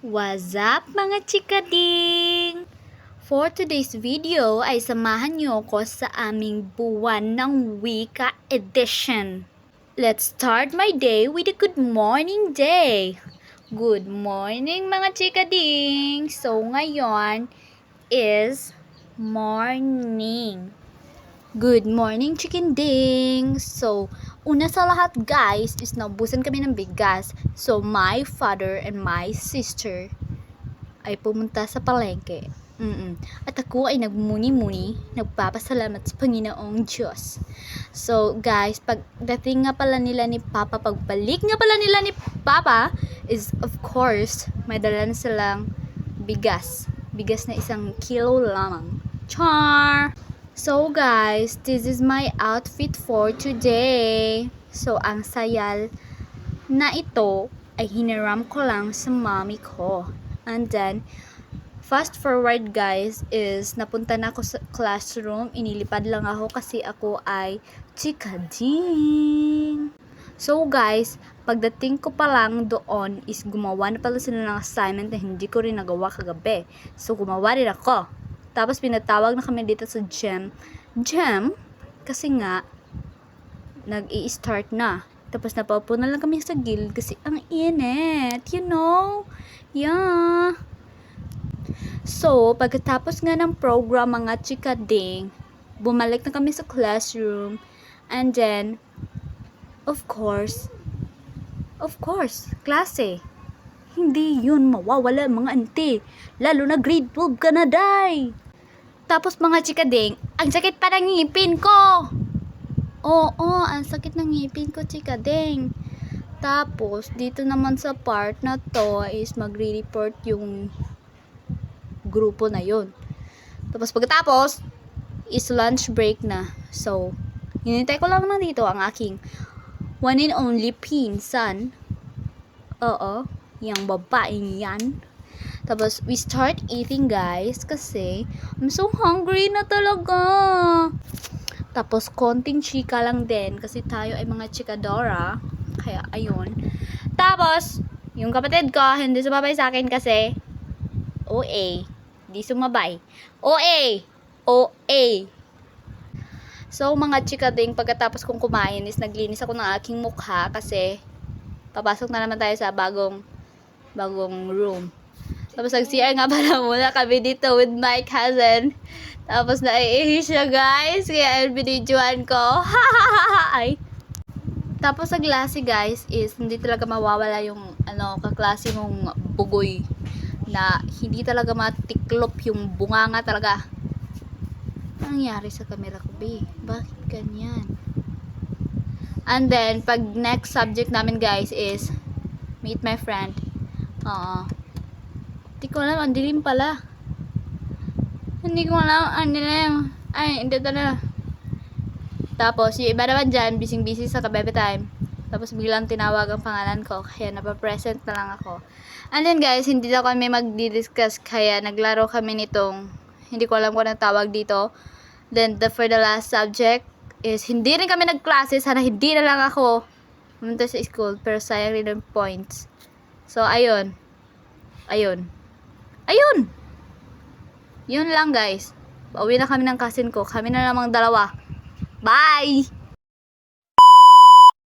What's up mga chikading? For today's video ay samahan niyo ko sa aming buwan ng wika edition. Let's start my day with a good morning day. Good morning mga chikading! So ngayon is morning. Good morning, chicken ding! So, una sa lahat guys is naubusan kami ng bigas. So, my father and my sister ay pumunta sa palengke. At ako ay nagmuni-muni, nagpapasalamat sa Panginoong Diyos. So, guys, pagdating nga pala nila ni Papa, pagbalik nga pala nila ni Papa, is of course, may dala na silang bigas. Bigas na 1 kilo lamang. Char! So guys, this is my outfit for today. So ang sayal na ito ay hiniram ko lang sa mommy ko. And then, fast forward guys is napunta na ako sa classroom. Inilipad lang ako kasi ako ay chikading. So guys, pagdating ko pa lang doon is gumawa na pala sila ng assignment na hindi ko rin nagawa kagabi. So gumawa rin ako. Tapos pinatawag na kami dito sa gym. Kasi nga, nag-i-start na. Tapos napaupo na lang kami sa gilid kasi ang init. You know? Yeah. So, pagkatapos nga ng program mga chikading, bumalik na kami sa classroom. And then, of course, klase. Hindi yun mawawala mga ante. Lalo na grade 12 ka na, day. Tapos mga chikading, ang sakit pa ng ngipin ko. Oo, ang sakit ng ngipin ko, chikading. Tapos, dito naman sa part na to is magre-report yung grupo na yun. Tapos pagkatapos, is lunch break na. So, hinintay ko lang na dito ang aking one and only pinsan. Oo, yung babaeng yan. Tapos, we start eating guys kasi I'm so hungry na talaga. Tapos, konting chika lang din kasi tayo ay mga chikadora. Kaya, ayun. Tapos, yung kapatid ko, hindi sumabay sa akin kasi OA. Hindi sumabay. OA. So, mga chikading, pagkatapos kong kumain is naglinis ako ng aking mukha kasi papasok na naman tayo sa bagong room. Tapos nag-CR nga pala muna kami dito with my cousin. Tapos naiihi siya guys. Kaya binidyoan ko. Ay. Tapos sa klase guys is hindi talaga mawawala yung kaklase mong bugoy. Na hindi talaga matiklop yung bunganga talaga. Anong nangyari sa camera ko, B? Bakit ganyan? And then, pag next subject namin guys is meet my friend. Hindi ko alam, ang dilim pala. Hindi ko alam, ang dilim. Ay, hindi talaga. Tapos, yung iba naman dyan, busy sa kabebe time. Tapos, biglang tinawag ang pangalan ko. Kaya, napapresent na lang ako. And then, guys, hindi na kami magdi-discuss. Kaya, naglaro kami nitong, hindi ko alam kung anong tawag dito. Then, for the last subject is, hindi rin kami nagklase. Sana hindi na lang ako pumunta sa school. Pero, sayang rin yung points. So, ayun. Yun lang guys. Pauwi na kami ng cousin ko. Kami na lamang dalawa. Bye!